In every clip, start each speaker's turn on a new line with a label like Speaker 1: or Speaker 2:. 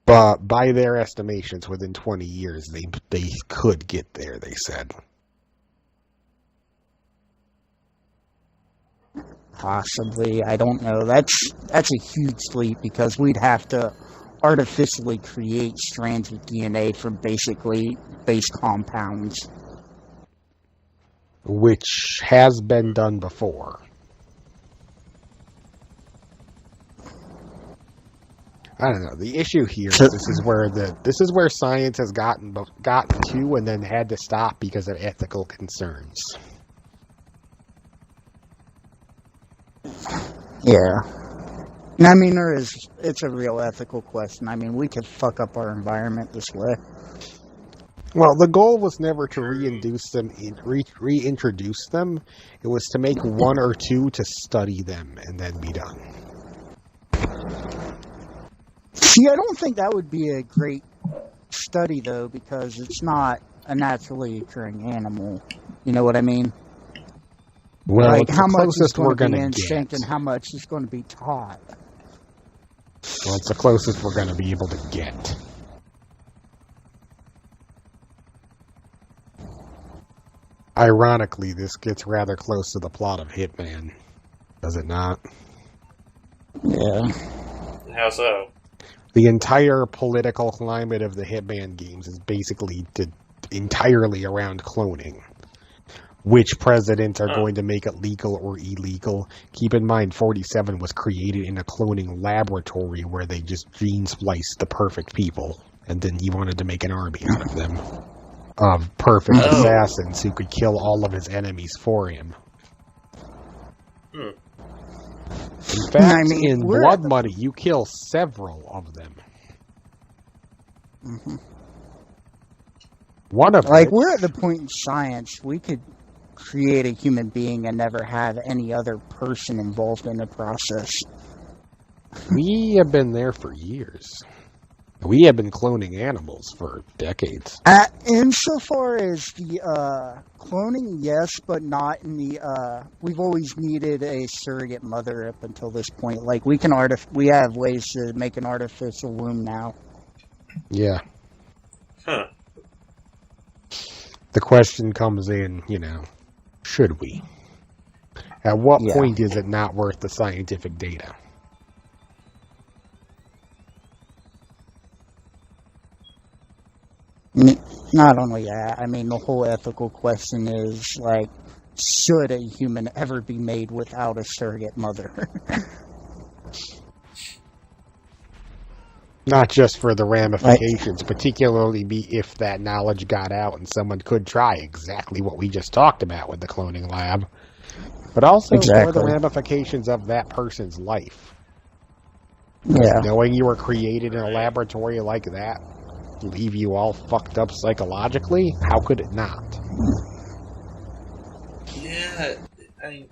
Speaker 1: But by their estimations, within 20 years, they could get there, they said.
Speaker 2: Possibly, I don't know. That's a huge leap because we'd have to artificially create strands of DNA from basically base compounds.
Speaker 1: Which has been done before. I don't know. The issue here is this is where science has gotten to and then had to stop because of ethical concerns.
Speaker 2: Yeah. I mean, it's a real ethical question. I mean, we could fuck up our environment this way.
Speaker 1: Well, the goal was never to reintroduce them. It was to make one or two to study them and then be done.
Speaker 2: See, I don't think that would be a great study, though, because it's not a naturally occurring animal. You know what I mean?
Speaker 1: Well,
Speaker 2: like,
Speaker 1: it's
Speaker 2: how
Speaker 1: the
Speaker 2: much is
Speaker 1: closest
Speaker 2: going
Speaker 1: we're
Speaker 2: to be
Speaker 1: going to
Speaker 2: instinct
Speaker 1: get.
Speaker 2: and how much is going to be taught.
Speaker 1: Well, it's the closest we're going to be able to get. Ironically, this gets rather close to the plot of Hitman, does it not?
Speaker 2: Yeah.
Speaker 3: How so?
Speaker 1: The entire political climate of the Hitman games is basically entirely around cloning. Which presidents are going to make it legal or illegal? Keep in mind, 47 was created in a cloning laboratory where they just gene spliced the perfect people, and then he wanted to make an army out of them. Of perfect assassins who could kill all of his enemies for him. In fact, in Blood Money, you kill several of them.
Speaker 2: Mm-hmm.
Speaker 1: One of
Speaker 2: like, we're at the point in science, we could create a human being and never have any other person involved in the process.
Speaker 1: We have been there for years. We have been cloning animals for decades.
Speaker 2: Insofar as the cloning, yes, but not in the... we've always needed a surrogate mother up until this point. Like, we have ways to make an artificial womb now.
Speaker 1: Yeah.
Speaker 3: Huh.
Speaker 1: The question comes in, should we? At what point is it not worth the scientific data?
Speaker 2: Not only that, I mean, the whole ethical question is, like, should a human ever be made without a surrogate mother?
Speaker 1: Not just for the ramifications, particularly if that knowledge got out and someone could try exactly what we just talked about with the cloning lab, but also for the ramifications of that person's life.
Speaker 2: Yeah.
Speaker 1: Knowing you were created in a laboratory like that leave you all fucked up psychologically? How could it not?
Speaker 3: Yeah, I mean,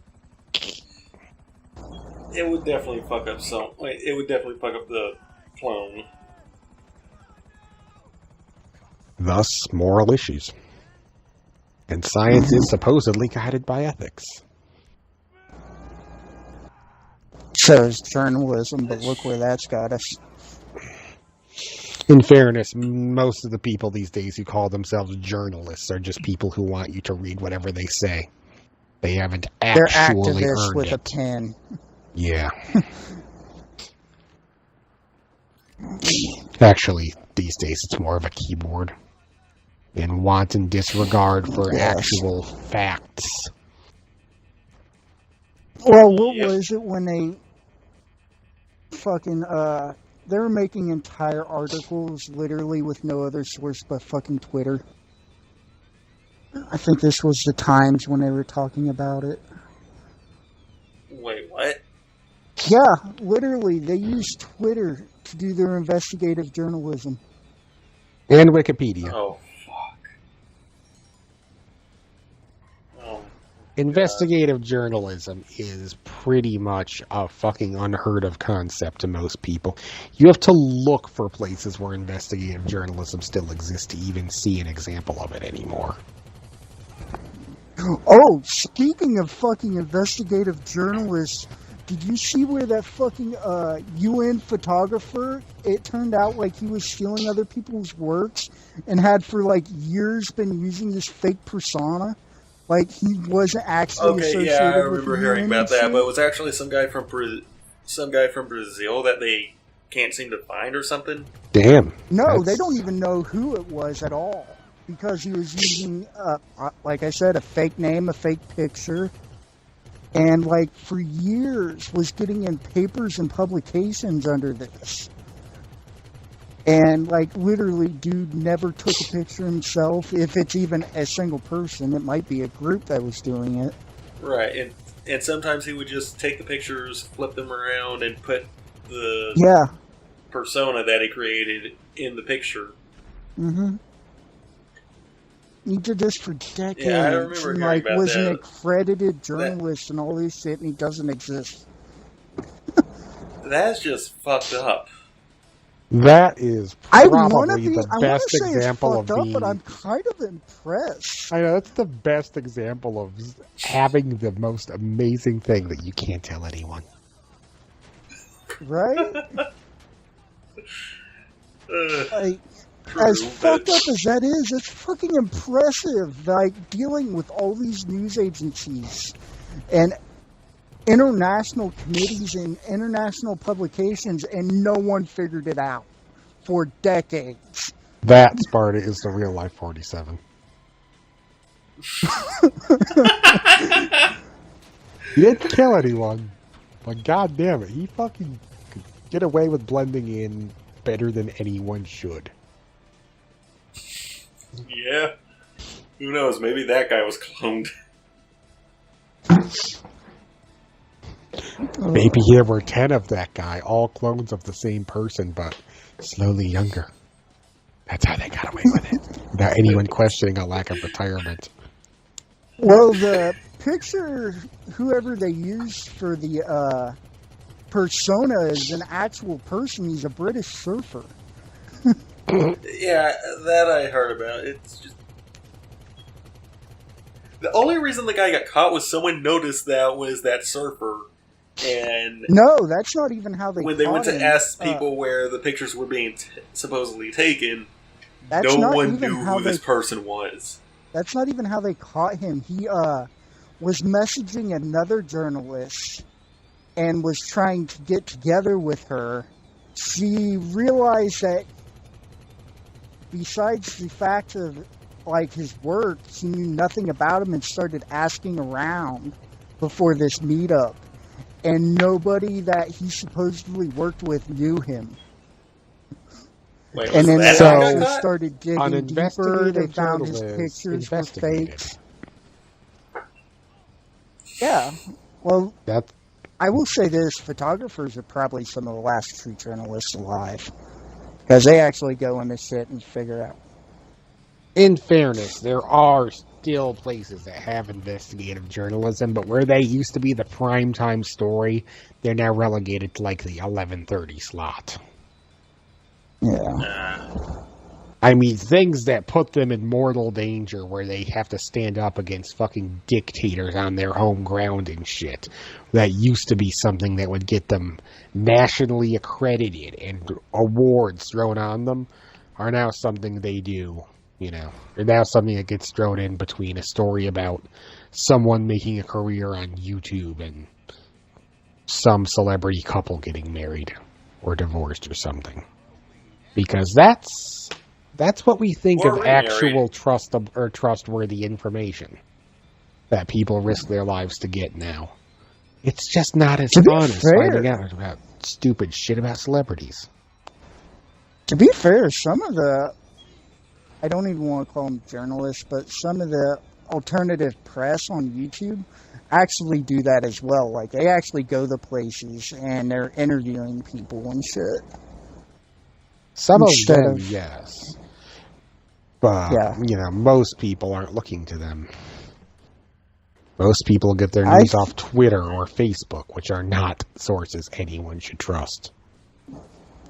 Speaker 3: it would definitely fuck up it would definitely fuck up the clone.
Speaker 1: Thus, moral issues. And science is supposedly guided by ethics.
Speaker 2: So is journalism, but look where that's got us.
Speaker 1: In fairness, most of the people these days who call themselves journalists are just people who want you to read whatever they say. They haven't actually
Speaker 2: They're activists
Speaker 1: earned
Speaker 2: with
Speaker 1: it.
Speaker 2: a pen.
Speaker 1: Yeah. Actually, these days it's more of a keyboard. In wanton disregard for actual facts.
Speaker 2: Well, what was it when they fucking, they were making entire articles literally with no other source but fucking Twitter? I think this was the Times when they were talking about it.
Speaker 3: Wait, what?
Speaker 2: Yeah, literally, they used Twitter to do their investigative journalism.
Speaker 1: And Wikipedia.
Speaker 3: Oh, fuck. Oh,
Speaker 1: investigative journalism is pretty much a fucking unheard of concept to most people. You have to look for places where investigative journalism still exists to even see an example of it anymore.
Speaker 2: Oh, speaking of fucking investigative journalists, did you see where that fucking UN photographer, it turned out like he was stealing other people's works and had for like years been using this fake persona? Like he wasn't actually associated
Speaker 3: yeah, I
Speaker 2: with
Speaker 3: remember
Speaker 2: the
Speaker 3: hearing
Speaker 2: UN
Speaker 3: about
Speaker 2: and
Speaker 3: that,
Speaker 2: shit?
Speaker 3: but it was actually some guy from Brazil that they can't seem to find or something.
Speaker 1: Damn.
Speaker 2: No, they don't even know who it was at all because he was using, like I said, a fake name, a fake picture. And, like, for years was getting in papers and publications under this. And, like, literally, dude never took a picture himself. If it's even a single person, it might be a group that was doing it.
Speaker 3: Right, and sometimes he would just take the pictures, flip them around, and put the persona that he created in the picture.
Speaker 2: Mm-hmm. He did this for decades.
Speaker 3: Yeah, I remember
Speaker 2: and,
Speaker 3: hearing
Speaker 2: like,
Speaker 3: about
Speaker 2: was
Speaker 3: that.
Speaker 2: an accredited journalist and all this shit, and he doesn't exist.
Speaker 3: That's just fucked up.
Speaker 1: That is probably the best example of
Speaker 2: being... but I'm kind of impressed.
Speaker 1: I know, that's the best example of having the most amazing thing that you can't tell anyone.
Speaker 2: Right? As fucked up as that is, it's fucking impressive. Like, dealing with all these news agencies and international committees and international publications, and no one figured it out for decades.
Speaker 1: That, Sparta, is the real life 47. He didn't kill anyone, but god damn it, he fucking could get away with blending in better than anyone should.
Speaker 3: Yeah. Who knows? Maybe that guy was cloned.
Speaker 1: Maybe there were 10 of that guy, all clones of the same person, but slowly younger. That's how they got away with it, without anyone questioning a lack of retirement.
Speaker 2: Well, the picture, whoever they used for the persona is an actual person. He's a British surfer.
Speaker 3: Yeah, that I heard about. It's just... The only reason the guy got caught was someone noticed that was that surfer. And
Speaker 2: no, that's not even how they
Speaker 3: when they went to ask people where the pictures were being supposedly taken, no one knew who this person was.
Speaker 2: That's not even how they caught him. He was messaging another journalist and was trying to get together with her. She realized that besides the fact of like his work, she knew nothing about him and started asking around before this meetup. And nobody that he supposedly worked with knew him.
Speaker 3: Wait,
Speaker 2: and then they
Speaker 3: actually
Speaker 2: started digging deeper. They found his pictures were fakes. Yeah. Well, I will say this. Photographers are probably some of the last true journalists alive. Because they actually go into shit and figure out.
Speaker 1: In fairness, there are still places that have investigative journalism, but where they used to be the primetime story, they're now relegated to like the 11:30 slot.
Speaker 2: Yeah.
Speaker 1: I mean, things that put them in mortal danger where they have to stand up against fucking dictators on their home ground and shit. That used to be something that would get them nationally accredited and awards thrown on them are now something they do. You know, or now something that gets thrown in between a story about someone making a career on YouTube and some celebrity couple getting married or divorced or something. Because that's what we think of actual trustworthy information that people risk their lives to get now. It's just not as fun as finding out about stupid shit about celebrities.
Speaker 2: To be fair, some of the... I don't even want to call them journalists, but some of the alternative press on YouTube actually do that as well. Like, they actually go to places and they're interviewing people and shit.
Speaker 1: Some of them, yes. But, you know, most people aren't looking to them. Most people get their news off Twitter or Facebook, which are not sources anyone should trust.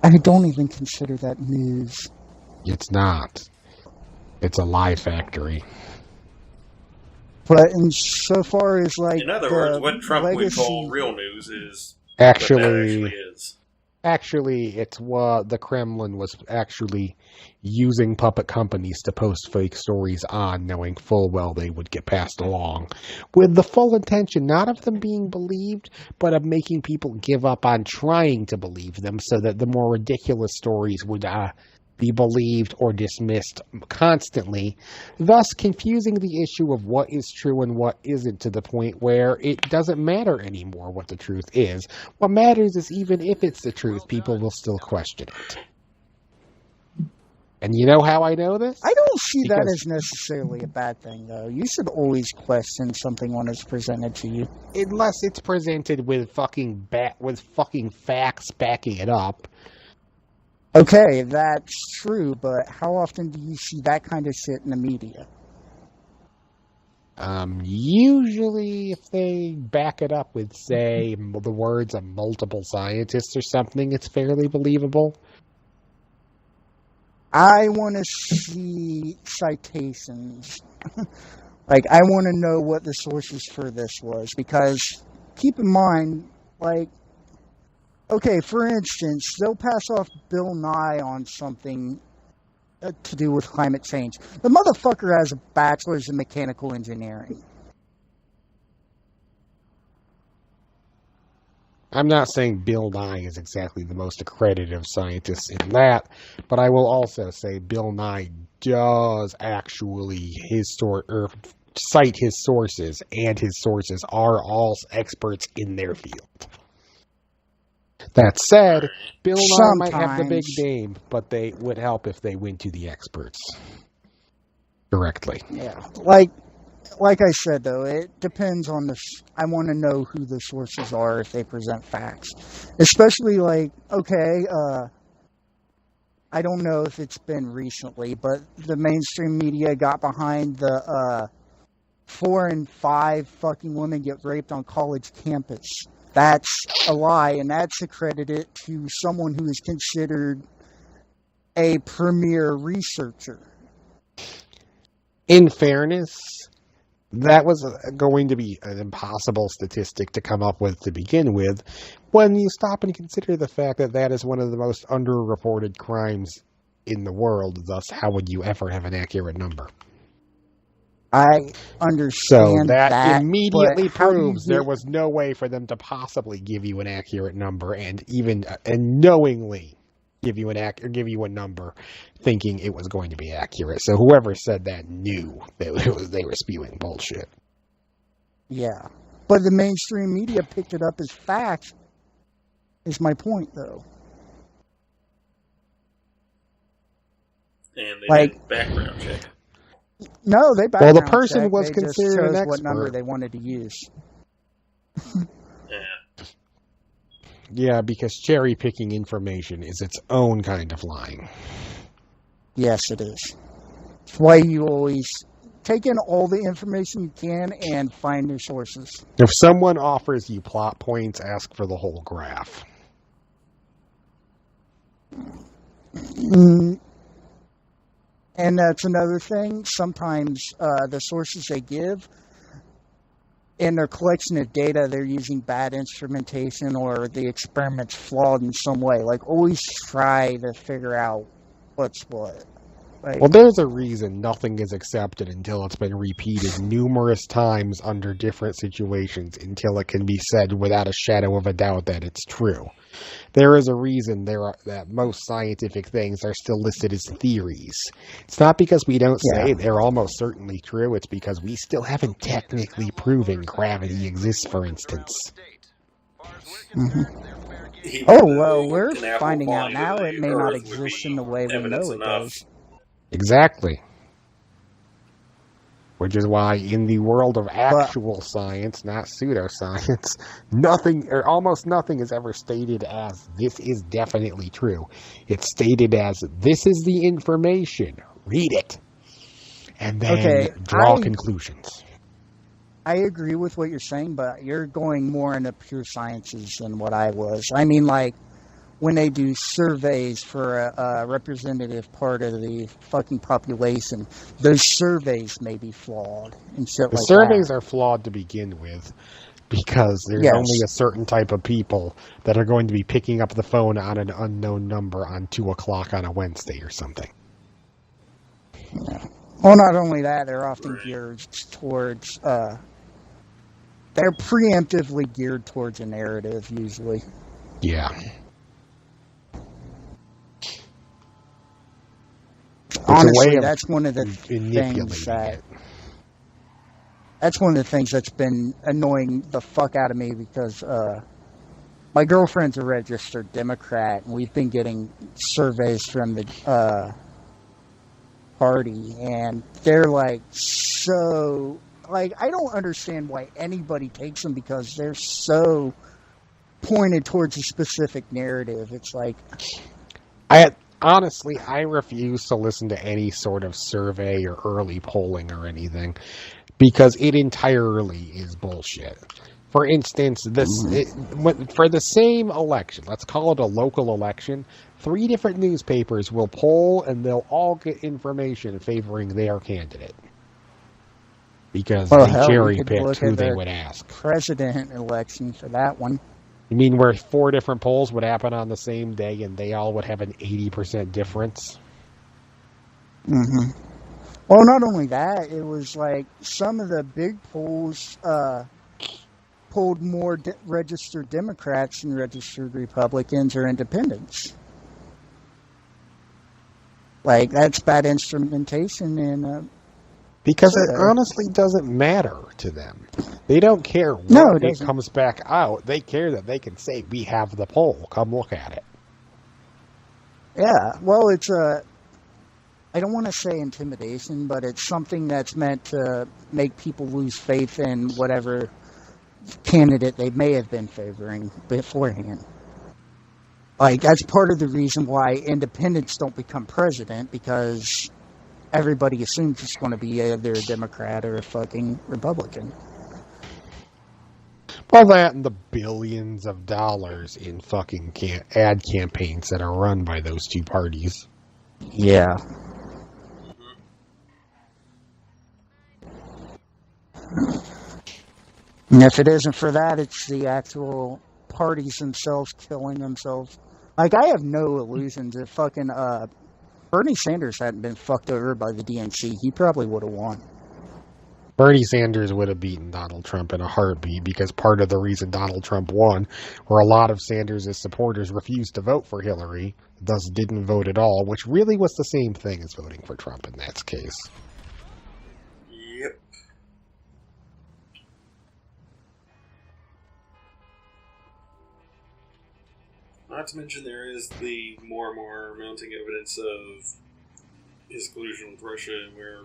Speaker 2: I don't even consider that news.
Speaker 1: It's not. It's a lie factory.
Speaker 2: But so far as like,
Speaker 3: in other words, what Trump would call real news is what that actually is.
Speaker 1: Actually, it's what the Kremlin was actually using puppet companies to post fake stories on, knowing full well they would get passed along, with the full intention not of them being believed, but of making people give up on trying to believe them, so that the more ridiculous stories would be believed or dismissed constantly, thus confusing the issue of what is true and what isn't, to the point where it doesn't matter anymore what the truth is. What matters is, even if it's the truth, people will still question it. And you know how I know this?
Speaker 2: I don't see that as necessarily a bad thing, though. You should always question something when it's presented to you.
Speaker 1: Unless it's presented with fucking facts backing it up.
Speaker 2: Okay, that's true, but how often do you see that kind of shit in the media?
Speaker 1: Usually if they back it up with, say, the words of multiple scientists or something, it's fairly believable.
Speaker 2: I want to see citations. Like, I want to know what the sources for this was, because keep in mind, like, okay, for instance, they'll pass off Bill Nye on something to do with climate change. The motherfucker has a bachelor's in mechanical engineering.
Speaker 1: I'm not saying Bill Nye is exactly the most accredited of scientists in that, but I will also say Bill Nye does actually cite his sources, and his sources are all experts in their field. That said, Bill Nye might have the big name, but they would help if they went to the experts directly.
Speaker 2: Yeah, like I said, though, it depends on I want to know who the sources are if they present facts. Especially, like, okay, I don't know if it's been recently, but the mainstream media got behind the 4 and 5 fucking women get raped on college campus. That's a lie, and that's accredited to someone who is considered a premier researcher.
Speaker 1: In fairness, that was going to be an impossible statistic to come up with to begin with, when you stop and consider the fact that that is one of the most underreported crimes in the world. Thus, how would you ever have an accurate number?
Speaker 2: I understand
Speaker 1: so that immediately proves there was no way for them to possibly give you an accurate number, and knowingly give you a number thinking it was going to be accurate. So whoever said that knew that they were spewing bullshit.
Speaker 2: Yeah, but the mainstream media picked it up as fact. Is my point, though.
Speaker 3: And they did background check.
Speaker 2: No, they background
Speaker 1: Well, the person was
Speaker 2: they
Speaker 1: considered an expert.
Speaker 2: What number they wanted to use.
Speaker 1: Yeah, because cherry picking information is its own kind of lying.
Speaker 2: Yes, it is. It's why you always take in all the information you can and find your sources.
Speaker 1: If someone offers you plot points, ask for the whole graph.
Speaker 2: And that's another thing. Sometimes the sources they give, in their collection of data, they're using bad instrumentation or the experiment's flawed in some way. Like, always try to figure out what's what. Like,
Speaker 1: well, there's a reason nothing is accepted until it's been repeated numerous times under different situations until it can be said without a shadow of a doubt that it's true. There is a reason that most scientific things are still listed as theories. It's not because we don't say they're almost certainly true. It's because we still haven't technically proven gravity exists, for instance.
Speaker 2: Mm-hmm. Oh, well, we're finding out now it may not exist in the way we know it does.
Speaker 1: Exactly. Which is why in the world of actual science, not pseudoscience, nothing or almost nothing is ever stated as this is definitely true. It's stated as this is the information. Read it. And then draw conclusions.
Speaker 2: I agree with what you're saying, but you're going more into pure sciences than what I was. I mean, like, when they do surveys for a representative part of the fucking population, those surveys may be flawed and shit like that.
Speaker 1: The surveys are flawed to begin with because there's only a certain type of people that are going to be picking up the phone on an unknown number on 2 o'clock on a Wednesday or something.
Speaker 2: Yeah. Well, not only that, they're often geared towards... they're preemptively geared towards a narrative, usually.
Speaker 1: Yeah.
Speaker 2: Honestly, that's one of the things that's one of the things that's been annoying the fuck out of me because my girlfriend's a registered Democrat, and we've been getting surveys from the party, and they're like so like I don't understand why anybody takes them because they're so pointed towards a specific narrative. It's like
Speaker 1: honestly, I refuse to listen to any sort of survey or early polling or anything because it entirely is bullshit. For instance, for the same election, let's call it a local election, 3 different newspapers will poll and they'll all get information favoring their candidate. Because they cherry-picked who they would ask.
Speaker 2: President election for that one.
Speaker 1: You mean where 4 different polls would happen on the same day and they all would have an 80% difference?
Speaker 2: Mm-hmm. Well, not only that, it was like some of the big polls polled more registered Democrats than registered Republicans or independents. Like, that's bad instrumentation and...
Speaker 1: Because it honestly doesn't matter to them. They don't care what it comes back out. They care that they can say, we have the poll. Come look at it.
Speaker 2: Yeah. Well, it's I don't want to say intimidation, but it's something that's meant to make people lose faith in whatever candidate they may have been favoring beforehand. Like, that's part of the reason why independents don't become president, because... everybody assumes it's going to be either a Democrat or a fucking Republican.
Speaker 1: Well, that and the billions of dollars in fucking ad campaigns that are run by those 2 parties.
Speaker 2: Yeah. And if it isn't for that, it's the actual parties themselves killing themselves. Like, I have no illusions if fucking, Bernie Sanders hadn't been fucked over by the DNC, he probably would have won.
Speaker 1: Bernie Sanders would have beaten Donald Trump in a heartbeat because part of the reason Donald Trump won were a lot of Sanders' supporters refused to vote for Hillary, thus didn't vote at all, which really was the same thing as voting for Trump in that case.
Speaker 3: Yep. Not to mention there is the more and more mounting evidence of his collusion with Russia, where,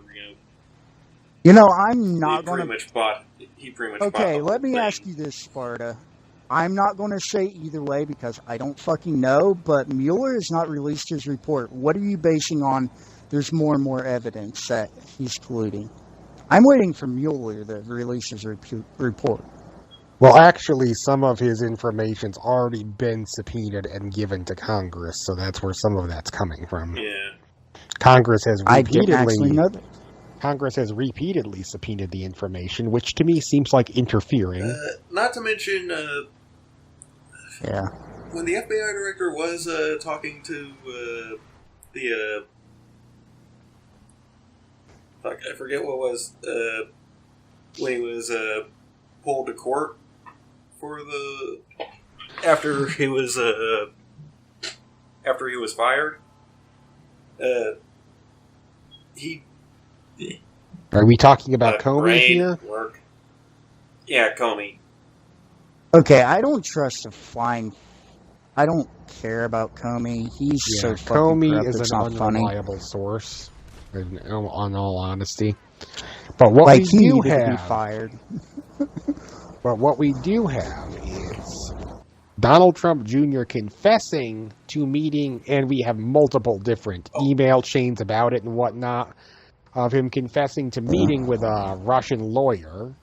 Speaker 2: I'm not going to...
Speaker 3: He pretty much
Speaker 2: Okay, let me ask you this, Sparta. I'm not going to say either way because I don't fucking know, but Mueller has not released his report. What are you basing on there's more and more evidence that he's colluding? I'm waiting for Mueller to release his report.
Speaker 1: Well, actually, some of his information's already been subpoenaed and given to Congress, so that's where some of that's coming from.
Speaker 3: Yeah.
Speaker 1: Congress has repeatedly subpoenaed the information, which to me seems like interfering.
Speaker 3: Not to mention,
Speaker 2: yeah,
Speaker 3: when the FBI director was talking to I forget what was when he was pulled to court for after he was fired.
Speaker 1: Are we talking about Comey here?
Speaker 3: Work. Yeah, Comey.
Speaker 2: Okay, I don't trust a flying. I don't care about Comey. He's so fucking
Speaker 1: Comey
Speaker 2: corrupt,
Speaker 1: is
Speaker 2: it's
Speaker 1: an
Speaker 2: not funny.
Speaker 1: unreliable source, in all honesty. But what we do have,
Speaker 2: be fired.
Speaker 1: But what we do have is Donald Trump Jr. confessing to meeting, and we have multiple different email chains about it and whatnot, of him confessing to meeting with a Russian lawyer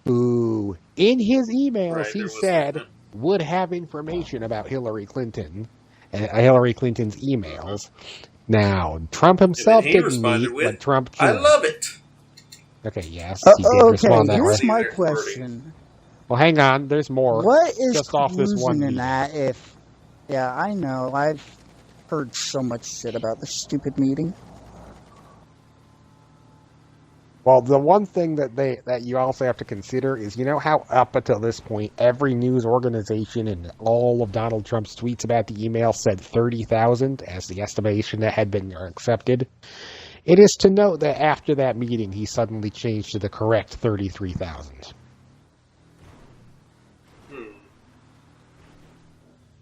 Speaker 1: who, in his emails, he said would have information about Hillary Clinton and Hillary Clinton's emails. Now, Trump himself didn't meet, but Trump joined.
Speaker 3: I love it.
Speaker 1: Okay, yes.
Speaker 2: Okay, here's my question.
Speaker 1: Well, hang on. There's more.
Speaker 2: What is
Speaker 1: just off this one
Speaker 2: in that? Yeah, I know. I've heard so much shit about this stupid meeting.
Speaker 1: Well, the one thing that you also have to consider is, you know how up until this point, every news organization and all of Donald Trump's tweets about the email said 30,000 as the estimation that had been accepted? It is to note that after that meeting, he suddenly changed to the correct 33,000.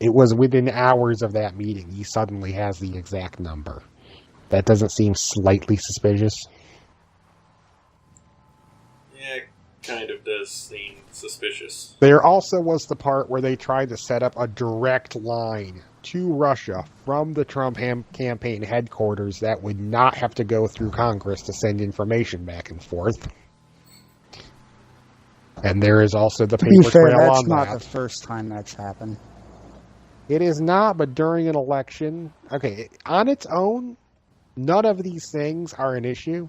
Speaker 1: It was within hours of that meeting. He suddenly has the exact number. That doesn't seem slightly suspicious?
Speaker 3: Yeah, it kind of does seem suspicious.
Speaker 1: There also was the part where they tried to set up a direct line to Russia from the Trump campaign headquarters that would not have to go through Congress to send information back and forth. And there is also the paper trail on that.
Speaker 2: That's not the first time that's happened.
Speaker 1: It is not, but during an election, okay, on its own, none of these things are an issue,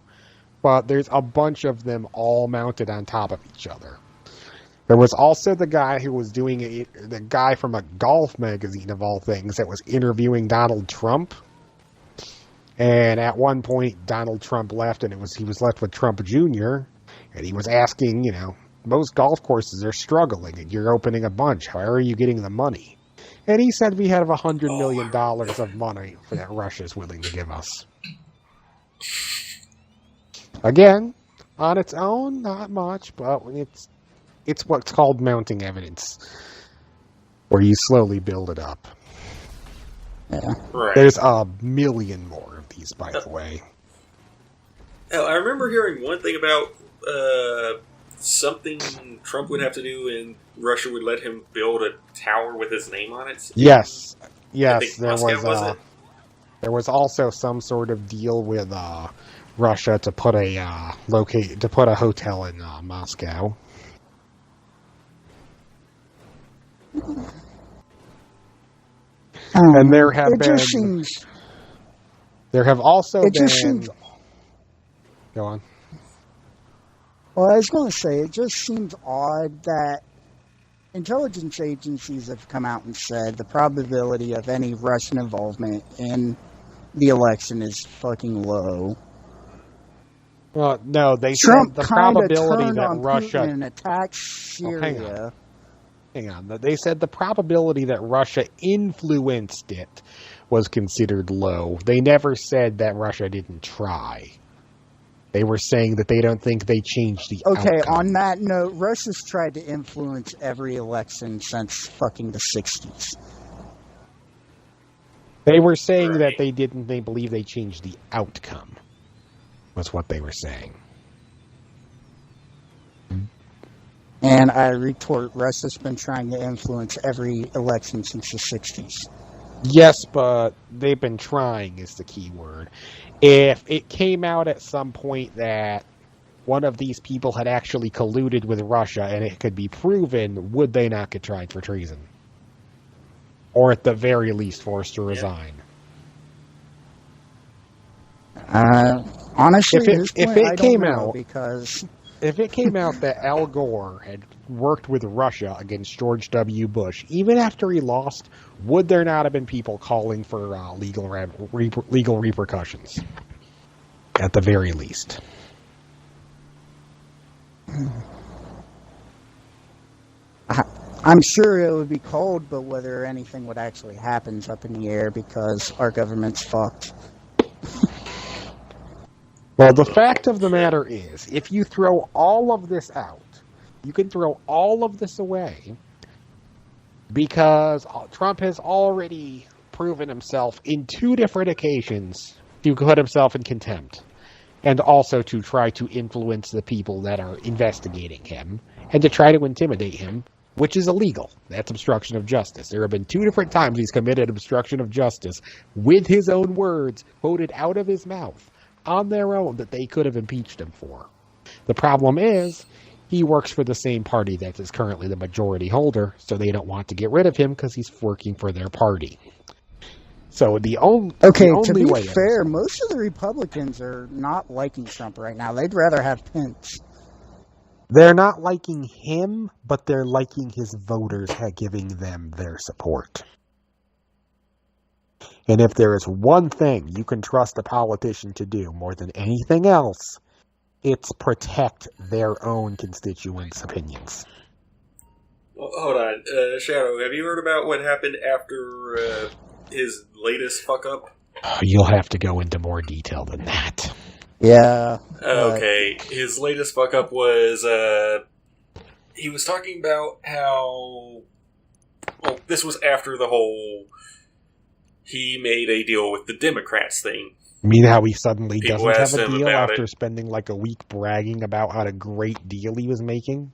Speaker 1: but there's a bunch of them all mounted on top of each other. There was also the guy who was doing it, the guy from a golf magazine of all things that was interviewing Donald Trump. And at one point, Donald Trump left, and he was left with Trump Jr., and he was asking, most golf courses are struggling, and you're opening a bunch. How are you getting the money? And he said we have $100 million of money that Russia's willing to give us. Again, on its own, not much, but it's what's called mounting evidence, where you slowly build it up.
Speaker 2: Yeah.
Speaker 3: Right.
Speaker 1: There's a million more of these, by the way.
Speaker 3: I remember hearing one thing about something Trump would have to do, and Russia would let him build a tower with his name on it.
Speaker 1: Yes. There was also some sort of deal with Russia to put a hotel in Moscow. And there have also been. Go on.
Speaker 2: Well, I was going to say, it just seems odd that intelligence agencies have come out and said the probability of any Russian involvement in the election is fucking low.
Speaker 1: Well, no, they
Speaker 2: Trump
Speaker 1: said the probability that
Speaker 2: on
Speaker 1: Russia
Speaker 2: Putin and attacked Syria.
Speaker 1: Hang on. They said the probability that Russia influenced it was considered low. They never said that Russia didn't try. They were saying that they don't think they changed the outcome.
Speaker 2: On that note, Russia's tried to influence every election since fucking the 60s.
Speaker 1: They were saying that they believe they changed the outcome, was what they were saying.
Speaker 2: And I retort, Russia's been trying to influence every election since the 60s.
Speaker 1: Yes, but they've been trying is the key word. If it came out at some point that one of these people had actually colluded with Russia and it could be proven, would they not get tried for treason? Or at the very least forced to resign?
Speaker 2: Honestly,
Speaker 1: if it came out
Speaker 2: because
Speaker 1: if it came out that Al Gore had worked with Russia against George W. Bush, even after he lost, would there not have been people calling for legal repercussions? At the very least.
Speaker 2: I'm sure it would be called, but whether anything would actually happen is up in the air because our government's fucked.
Speaker 1: Well, the fact of the matter is, if you throw all of this out, you can throw all of this away because Trump has already proven himself in 2 different occasions to put himself in contempt and also to try to influence the people that are investigating him and to try to intimidate him, which is illegal. That's obstruction of justice. There have been 2 different times he's committed obstruction of justice with his own words quoted out of his mouth on their own that they could have impeached him for. The problem is, he works for the same party that is currently the majority holder, so they don't want to get rid of him because he's working for their party. So the only
Speaker 2: to be fair, most of the Republicans are not liking Trump right now. They'd rather have Pence.
Speaker 1: They're not liking him, but they're liking his voters giving them their support. And if there is one thing you can trust a politician to do more than anything else, it's protect their own constituents' opinions.
Speaker 3: Well, hold on. Shadow, have you heard about what happened after his latest fuck-up?
Speaker 1: You'll have to go into more detail than that.
Speaker 2: Yeah.
Speaker 3: Okay. His latest fuck-up was, he was talking about how... Well, this was after the whole... He made a deal with the Democrats thing.
Speaker 1: You mean how he suddenly
Speaker 3: People
Speaker 1: doesn't have a deal after
Speaker 3: it.
Speaker 1: spending like a week bragging about what a great deal he was making?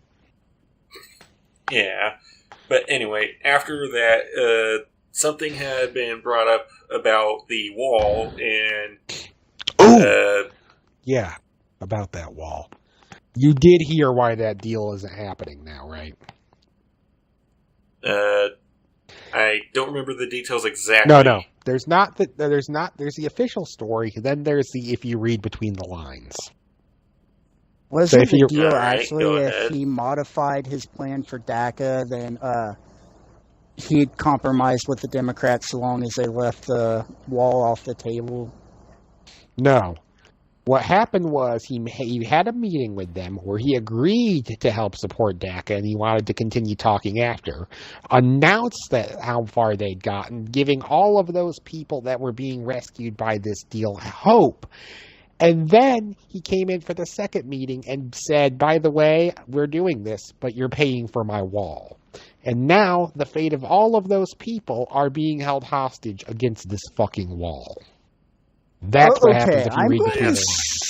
Speaker 3: Yeah. But anyway, after that, something had been brought up about the wall, and...
Speaker 1: Yeah, about that wall. You did hear why that deal isn't happening now, right?
Speaker 3: I don't remember the details exactly.
Speaker 1: No. There's the official story, then there's the if you read between the lines.
Speaker 2: Wasn't the deal actually if he modified his plan for DACA, then he'd compromise with the Democrats so long as they left the wall off the table?
Speaker 1: No. What happened was he had a meeting with them where he agreed to help support DACA, and he wanted to continue talking after. Announced that how far they'd gotten, giving all of those people that were being rescued by this deal hope. And then he came in for the second meeting and said, by the way, we're doing this, but you're paying for my wall. And now the fate of all of those people are being held hostage against this fucking wall. That's what happens if you read between the lines.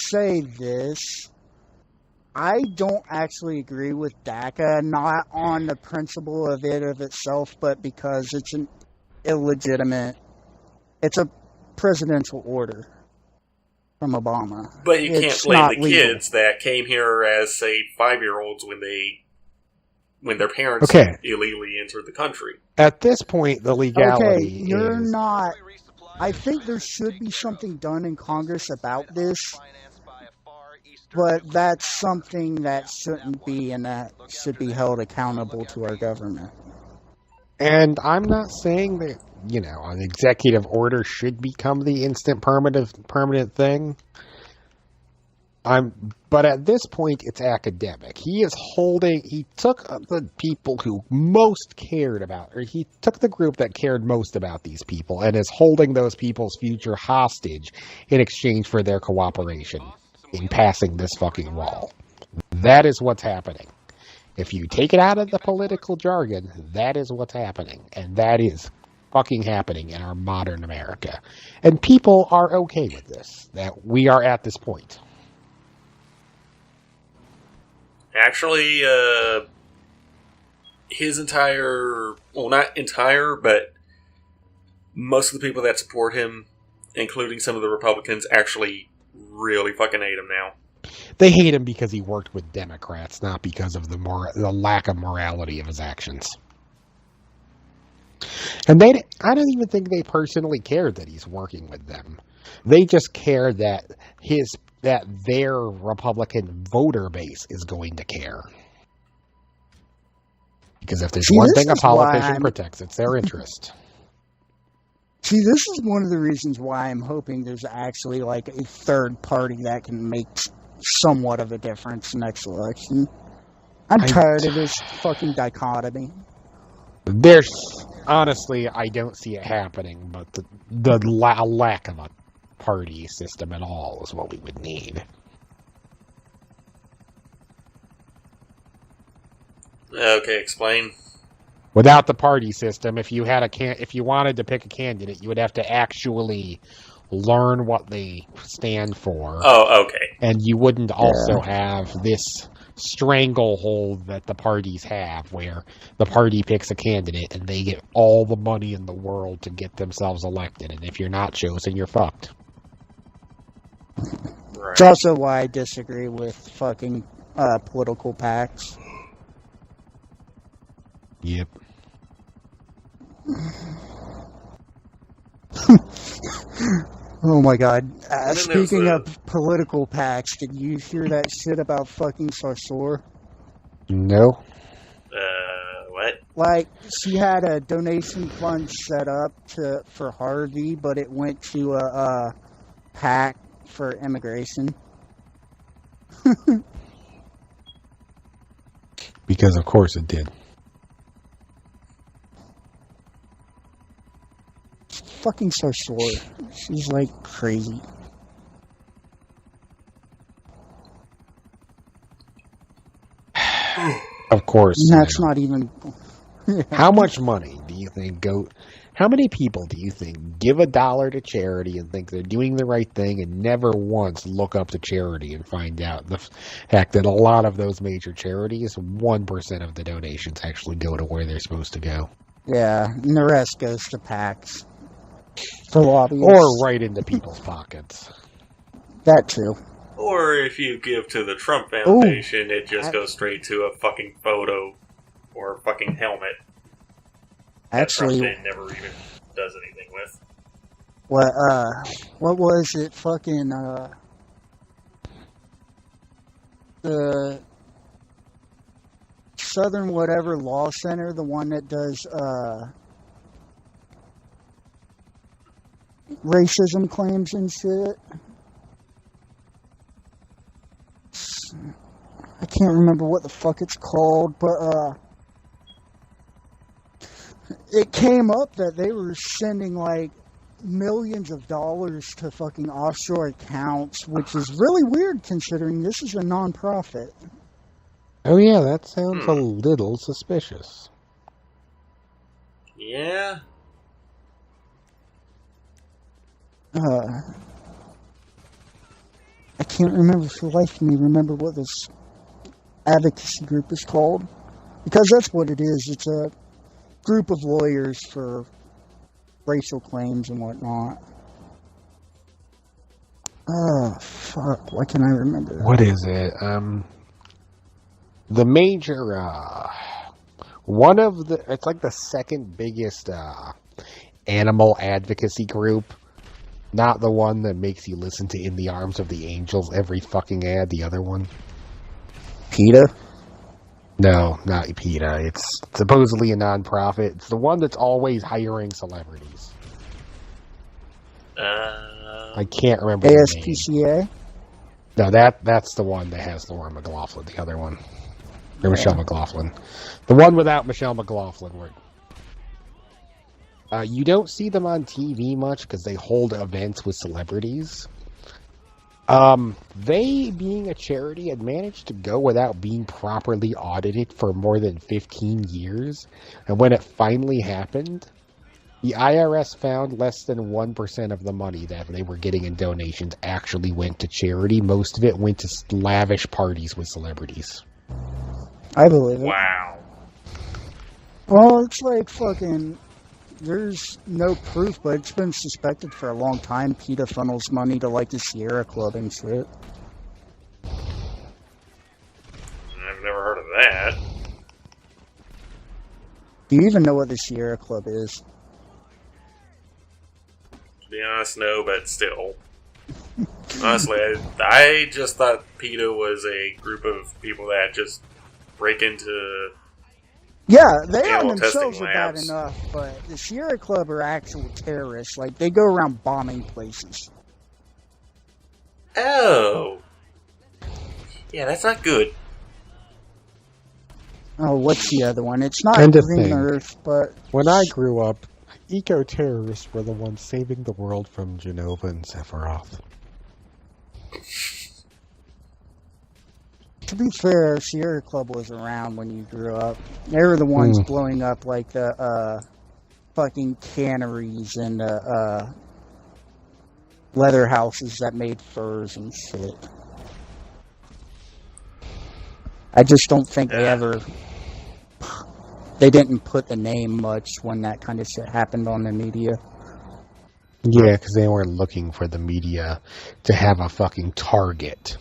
Speaker 2: Say this. I don't actually agree with DACA, not on the principle of it of itself, but because it's an illegitimate... It's a presidential order from Obama.
Speaker 3: But you can't blame the kids that came here as, say, 5-year-olds when their parents illegally entered the country.
Speaker 1: At this point, the legality
Speaker 2: you're not... I think there should be something done in Congress about this, but that's something that shouldn't be, and that should be held accountable to our government.
Speaker 1: And I'm not saying that, an executive order should become the instant permanent thing. But at this point, it's academic. He took the people who most cared about, or he took the group that cared most about these people and is holding those people's future hostage in exchange for their cooperation in passing this fucking wall. That is what's happening. If you take it out of the political jargon, that is what's happening. And that is fucking happening in our modern America. And people are okay with this, that we are at this point.
Speaker 3: Actually, his entire... Well, not entire, but most of the people that support him, including some of the Republicans, actually really fucking hate him now.
Speaker 1: They hate him because he worked with Democrats, not because of the lack of morality of his actions. And I don't even think they personally cared that he's working with them. They just care that their Republican voter base is going to care. Because if there's one thing a politician protects, it's their interest.
Speaker 2: See, this is one of the reasons why I'm hoping there's actually like a third party that can make somewhat of a difference next election. I'm tired of this fucking dichotomy.
Speaker 1: Honestly, I don't see it happening, but the lack of a party system at all is what we would need.
Speaker 3: Okay, explain.
Speaker 1: Without the party system, if you wanted to pick a candidate, you would have to actually learn what they stand for.
Speaker 3: Oh, okay.
Speaker 1: And you wouldn't also have this stranglehold that the parties have, where the party picks a candidate and they get all the money in the world to get themselves elected, and if you're not chosen, you're fucked.
Speaker 2: Right. It's also why I disagree with fucking political PACs.
Speaker 1: Yep.
Speaker 2: Oh my god.
Speaker 3: then
Speaker 2: Speaking
Speaker 3: there's
Speaker 2: of political PACs, did you hear that shit about fucking Sarsour?
Speaker 1: No.
Speaker 3: What?
Speaker 2: Like, she had a donation fund set up for Harvey, but it went to a PAC for immigration.
Speaker 1: Because of course it did.
Speaker 2: Fucking Sarsour. She's like crazy.
Speaker 1: Of course.
Speaker 2: And that's not even...
Speaker 1: How much money do you think how many people do you think give $1 to charity and think they're doing the right thing and never once look up to charity and find out the fact that a lot of those major charities, 1% of the donations actually go to where they're supposed to go?
Speaker 2: Yeah, and the rest goes to PACs. For lobbyists.
Speaker 1: Or right into people's pockets.
Speaker 2: That too.
Speaker 3: Or if you give to the Trump Foundation, it just goes straight to a fucking photo or a fucking helmet.
Speaker 2: Actually,
Speaker 3: that Trump never even does anything with.
Speaker 2: What was it? Fucking, the Southern whatever law center, the one that does, racism claims and shit. I can't remember what the fuck it's called, but, it came up that they were sending, like, millions of dollars to fucking offshore accounts, which is really weird considering this is a non-profit.
Speaker 1: Oh yeah, that sounds a little suspicious.
Speaker 3: Yeah?
Speaker 2: I can't remember for the life of me what this advocacy group is called. Because that's what it is. It's a group of lawyers for racial claims and whatnot. Oh, fuck. Why can't I remember?
Speaker 1: What is it? The major, it's like the second biggest, animal advocacy group. Not the one that makes you listen to In the Arms of the Angels every fucking ad, the other one.
Speaker 2: PETA?
Speaker 1: No, not PETA. It's supposedly a non-profit. It's the one that's always hiring celebrities. I can't remember the name.
Speaker 2: ASPCA?
Speaker 1: No, that's the one that has Laura McLaughlin, the other one. Or Michelle McLaughlin. The one without Michelle McLaughlin. You don't see them on TV much because they hold events with celebrities. They, being a charity, had managed to go without being properly audited for more than 15 years. And when it finally happened, the IRS found less than 1% of the money that they were getting in donations actually went to charity. Most of it went to lavish parties with celebrities.
Speaker 2: I believe it.
Speaker 3: Wow.
Speaker 2: Well, it's like fucking... There's no proof, but it's been suspected for a long time PETA funnels money to, like, the Sierra Club and shit.
Speaker 3: I've never heard of that.
Speaker 2: Do you even know what the Sierra Club is?
Speaker 3: To be honest, no, but still. Honestly, I just thought PETA was a group of people that just break into...
Speaker 2: Yeah, they on
Speaker 3: animal
Speaker 2: themselves
Speaker 3: testing
Speaker 2: are bad
Speaker 3: labs.
Speaker 2: enough, but the Sierra Club are actual terrorists. Like, they go around bombing places.
Speaker 3: Oh. Yeah, that's not good.
Speaker 2: Oh, what's the other one? It's not
Speaker 1: And a
Speaker 2: Green
Speaker 1: thing.
Speaker 2: Earth, but...
Speaker 1: When I grew up, eco-terrorists were the ones saving the world from Genova and Sephiroth.
Speaker 2: To be fair, Sierra Club was around when you grew up. They were the ones blowing up, like, the, fucking canneries and the, leather houses that made furs and shit. I just don't think they didn't put the name much when that kind of shit happened on the media.
Speaker 1: Yeah, because they weren't looking for the media to have a fucking target.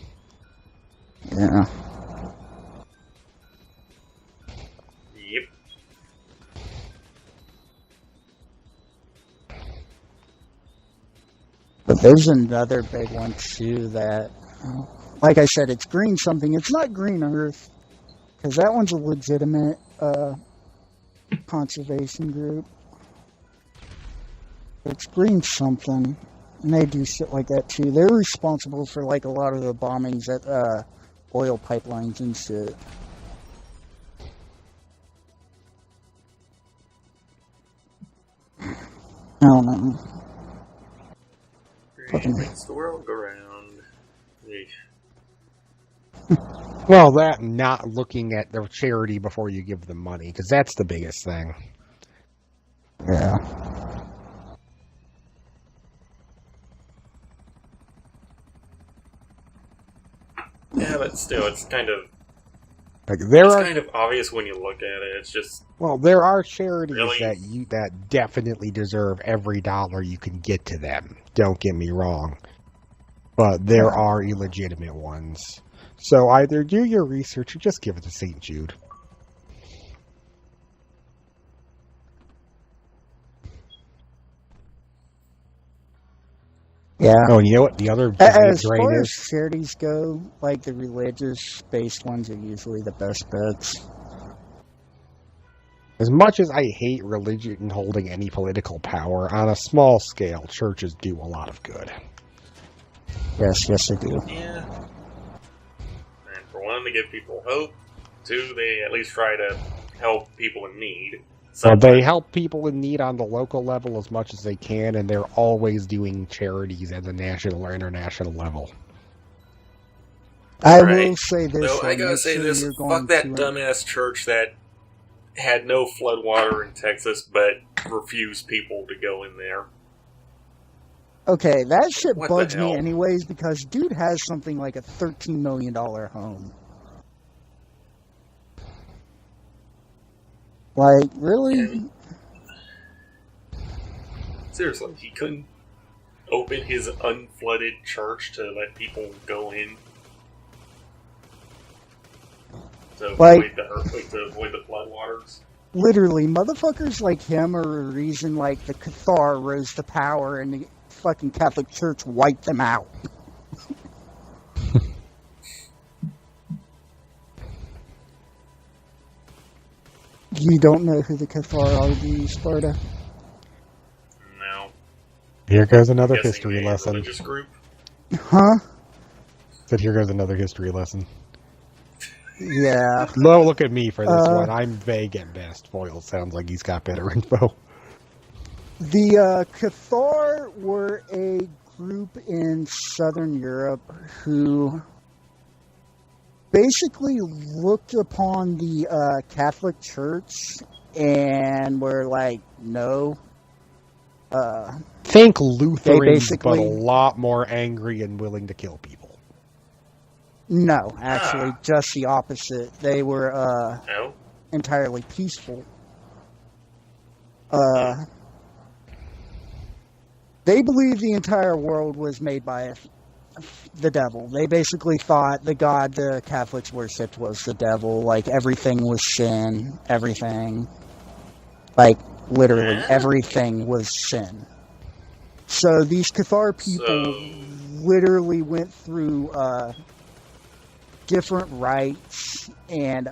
Speaker 2: Yeah. But there's another big one too that, like I said, it's green something. It's not Green Earth, because that one's a legitimate conservation group. It's green something, and they do shit like that too. They're responsible for like a lot of the bombings at oil pipelines and shit. I don't know.
Speaker 3: Makes the world go round.
Speaker 1: Well, that and not looking at their charity before you give them money, because that's the biggest thing.
Speaker 2: Yeah.
Speaker 1: Yeah,
Speaker 3: but still, it's kind of kind of obvious when you look at it. It's just
Speaker 1: there are charities
Speaker 3: really?
Speaker 1: that definitely deserve every dollar you can get to them. Don't get me wrong, but there are illegitimate ones. So either do your research or just give it to St. Jude.
Speaker 2: Yeah.
Speaker 1: Oh, and you know what? The other
Speaker 2: as
Speaker 1: drain
Speaker 2: far
Speaker 1: is?
Speaker 2: as charities go, like the religious-based ones are usually the best bets.
Speaker 1: As much as I hate religion holding any political power, on a small scale, churches do a lot of good.
Speaker 2: Yes, they do.
Speaker 3: Yeah. And for one, they give people hope. Two, they at least try to help people in need.
Speaker 1: Well, they help people in need on the local level as much as they can, and they're always doing charities at the national or international level.
Speaker 2: I will say this.
Speaker 3: No, I gotta say this. Fuck that dumbass church that had no floodwater in Texas, but refused people to go in there.
Speaker 2: Okay, that shit
Speaker 3: What
Speaker 2: bugs
Speaker 3: the hell?
Speaker 2: me anyways, because dude has something like a $13 million home. Like, really?
Speaker 3: And seriously, he couldn't open his unflooded church to let people go in to avoid the floodwaters.
Speaker 2: Literally, motherfuckers like him are a reason, like, the Cathar rose to power and the fucking Catholic Church wiped them out. You don't know who the Cathar are, do you, Sparta?
Speaker 3: No.
Speaker 1: Here goes another
Speaker 3: Guessing
Speaker 1: history
Speaker 3: a
Speaker 1: lesson.
Speaker 3: religious group?
Speaker 2: Huh?
Speaker 1: Said here goes another history lesson.
Speaker 2: Yeah.
Speaker 1: No, look at me for this one. I'm vague at best. Foyle sounds like he's got better info.
Speaker 2: The Cathar were a group in Southern Europe who basically looked upon the Catholic Church and were like, no.
Speaker 1: Think Lutherans,
Speaker 2: basically-
Speaker 1: but a lot more angry and willing to kill people.
Speaker 2: No, actually, just the opposite. They were entirely peaceful. They believed the entire world was made by the devil. They basically thought the god the Catholics worshipped was the devil. Like, everything was sin. Everything. Like, literally, everything was sin. So these Cathar people literally went through different rites and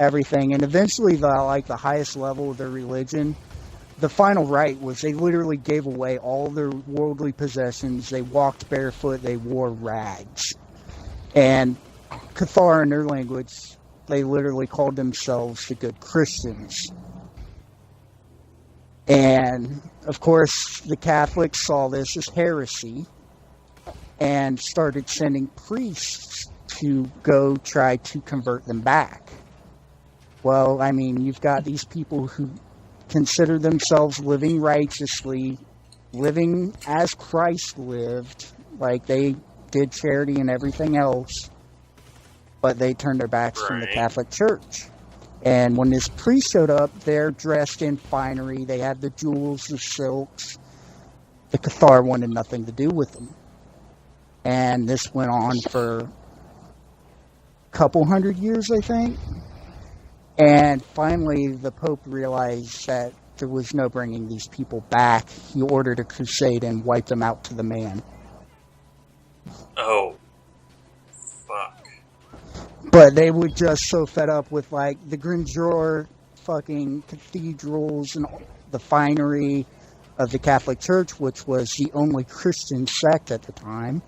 Speaker 2: everything. And eventually, the highest level of their religion, the final rite was they literally gave away all their worldly possessions. They walked barefoot. They wore rags. And Cathar, in their language, they literally called themselves the good Christians. And, of course, the Catholics saw this as heresy and started sending priests to go try to convert them back. Well, I mean, you've got these people who consider themselves living righteously, living as Christ lived, like they did charity and everything else, but they turned their backs from the Catholic Church. And when this priest showed up, they're dressed in finery, they had the jewels, the silks. The Cathar wanted nothing to do with them. And this went on for a couple hundred years, I think. And finally, the Pope realized that there was no bringing these people back. He ordered a crusade and wiped them out to the man.
Speaker 3: Oh. Fuck.
Speaker 2: But they were just so fed up with, like, the grandeur fucking cathedrals and the finery of the Catholic Church, which was the only Christian sect at the time.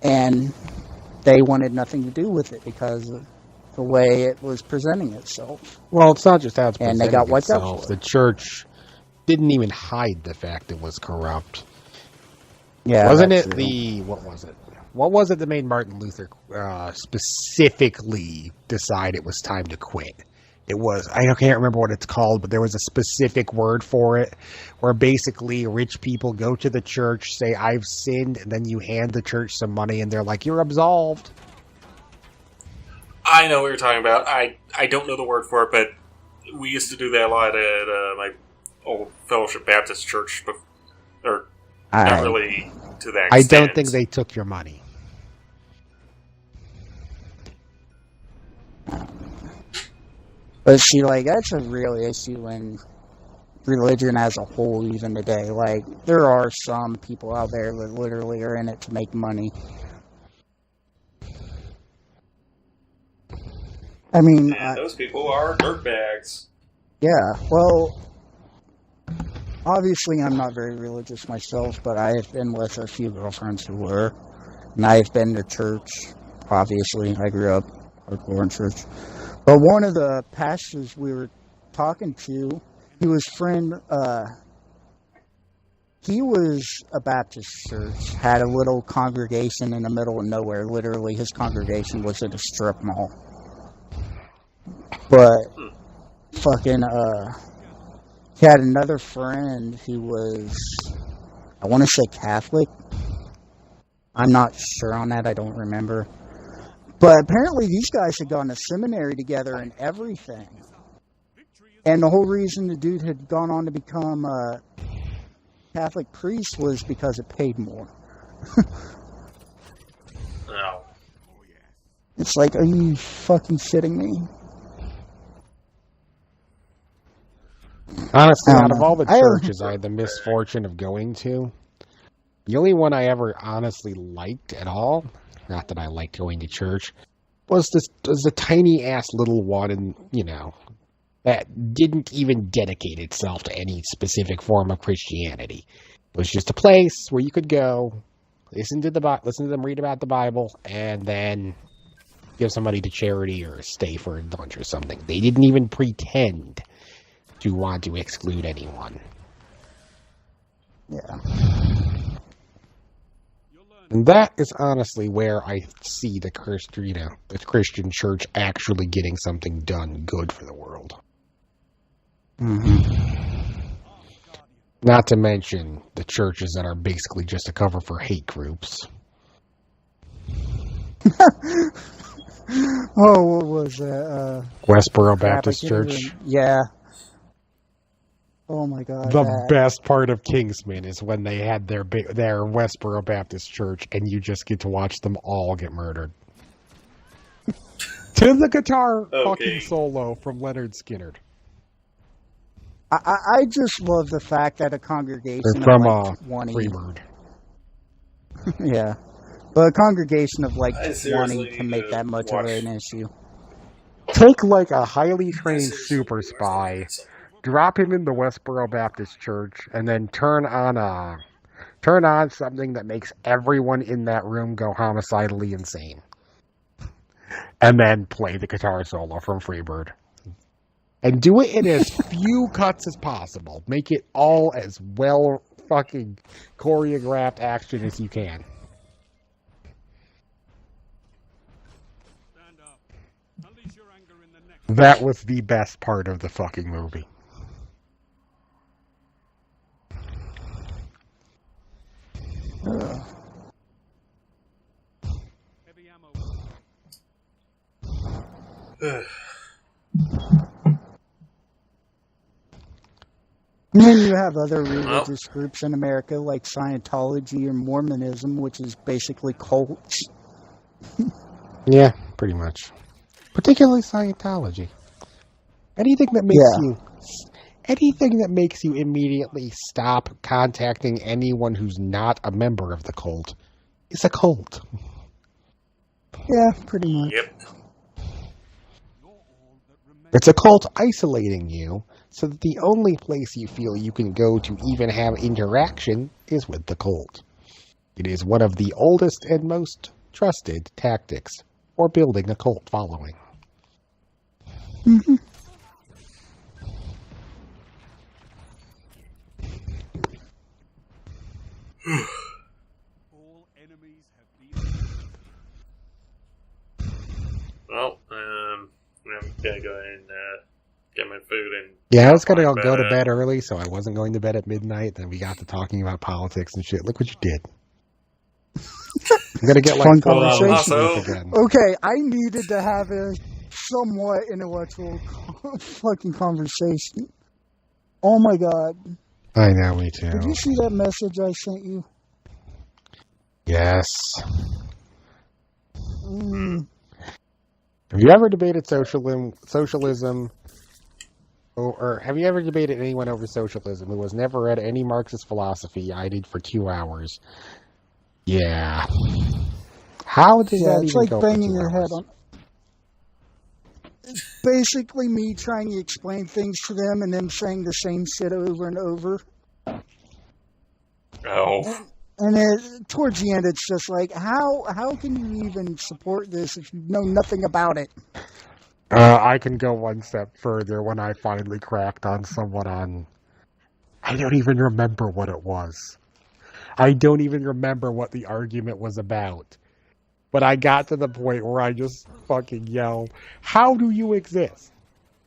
Speaker 2: And they wanted nothing to do with it because of the way it was presenting itself.
Speaker 1: Well, it's not just how it's
Speaker 2: And
Speaker 1: presenting
Speaker 2: they got wiped out
Speaker 1: itself.
Speaker 2: for
Speaker 1: The
Speaker 2: it.
Speaker 1: church didn't even hide the fact it was corrupt.
Speaker 2: Yeah,
Speaker 1: Wasn't
Speaker 2: that's
Speaker 1: it
Speaker 2: true.
Speaker 1: what was it? What was it that made Martin Luther specifically decide it was time to quit? It was, I can't remember what it's called, but there was a specific word for it, where basically rich people go to the church, say, I've sinned, and then you hand the church some money, and they're like, you're absolved.
Speaker 3: I know what you're talking about. I don't know the word for it, but we used to do that a lot at my old Fellowship Baptist church, or not really to that extent.
Speaker 1: I don't think they took your money.
Speaker 2: But see, like, that's a real issue in religion as a whole, even today. Like, there are some people out there that literally are in it to make money. I mean,
Speaker 3: And those people are dirtbags.
Speaker 2: yeah, well, obviously I'm not very religious myself, but I have been with a few girlfriends who were, and I've been to church. Obviously, I grew up hardcore in church. But one of the pastors we were talking to, he was he was a Baptist church, had a little congregation in the middle of nowhere. Literally, his congregation was at a strip mall. But, fucking, he had another friend who was, I want to say Catholic. I'm not sure on that, I don't remember. But apparently these guys had gone to seminary together and everything. And the whole reason the dude had gone on to become a Catholic priest was because it paid more.
Speaker 3: No.
Speaker 2: It's like, are you fucking shitting me?
Speaker 1: Honestly, out of all the churches I had the misfortune of going to, the only one I ever honestly liked at all, not that I liked going to church, was a tiny ass little one, and that didn't even dedicate itself to any specific form of Christianity. It was just a place where you could go, listen to them read about the Bible, and then give somebody to charity or stay for lunch or something. They didn't even pretend to want to exclude anyone.
Speaker 2: Yeah.
Speaker 1: And that is honestly where I see the Christian church actually getting something done good for the world.
Speaker 2: Mm-hmm.
Speaker 1: Not to mention the churches that are basically just a cover for hate groups.
Speaker 2: Oh, what was that?
Speaker 1: Westboro Baptist Church.
Speaker 2: Yeah. Oh my God.
Speaker 1: The best part of Kingsman is when they had their Westboro Baptist Church, and you just get to watch them all get murdered. To the guitar fucking solo from Leonard Skinner.
Speaker 2: I just love the fact that a congregation
Speaker 1: from
Speaker 2: of like 20...
Speaker 1: Freebird.
Speaker 2: Yeah. But a congregation of like 20 can make
Speaker 3: need
Speaker 2: that much
Speaker 3: to
Speaker 2: of
Speaker 3: watch-
Speaker 2: an issue.
Speaker 1: Take like a highly trained super spy, drop him in the Westboro Baptist Church, and then turn on something that makes everyone in that room go homicidally insane. And then play the guitar solo from Freebird. And do it in as few cuts as possible. Make it all as well fucking choreographed action as you can. That was the best part of the fucking movie.
Speaker 2: And then you have other religious groups in America like Scientology or Mormonism, which is basically cults.
Speaker 1: Yeah, pretty much. Particularly Scientology. Anything that makes you immediately stop contacting anyone who's not a member of the cult is a cult.
Speaker 2: Yeah, pretty much.
Speaker 3: Yep.
Speaker 1: It's a cult isolating you, so that the only place you feel you can go to even have interaction is with the cult. It is one of the oldest and most trusted tactics for building a cult following.
Speaker 2: Mm-hmm.
Speaker 3: Well, I'm gonna go ahead and get my food and.
Speaker 1: Yeah, I was gonna go to bed early, so I wasn't going to bed at midnight. Then we got to talking about politics and shit. Look what you did. I'm gonna get like 4 hours of sleep again.
Speaker 2: Okay, I needed to have a somewhat intellectual fucking conversation. Oh my god.
Speaker 1: I know, me too.
Speaker 2: Did you see that message I sent you?
Speaker 1: Yes. Have you ever debated socialism? Or have you ever debated anyone over socialism who has never read any Marxist philosophy? I did for 2 hours. Yeah. How did that
Speaker 2: it's
Speaker 1: even
Speaker 2: like
Speaker 1: go
Speaker 2: banging
Speaker 1: for 2
Speaker 2: your
Speaker 1: hours?
Speaker 2: head on. It's basically me trying to explain things to them and them saying the same shit over and over.
Speaker 3: Oh.
Speaker 2: And towards the end, it's just like, how can you even support this if you know nothing about it?
Speaker 1: I can go one step further when I finally cracked on someone on... I don't even remember what it was. I don't even remember what the argument was about. But I got to the point where I just fucking yelled, how do you exist?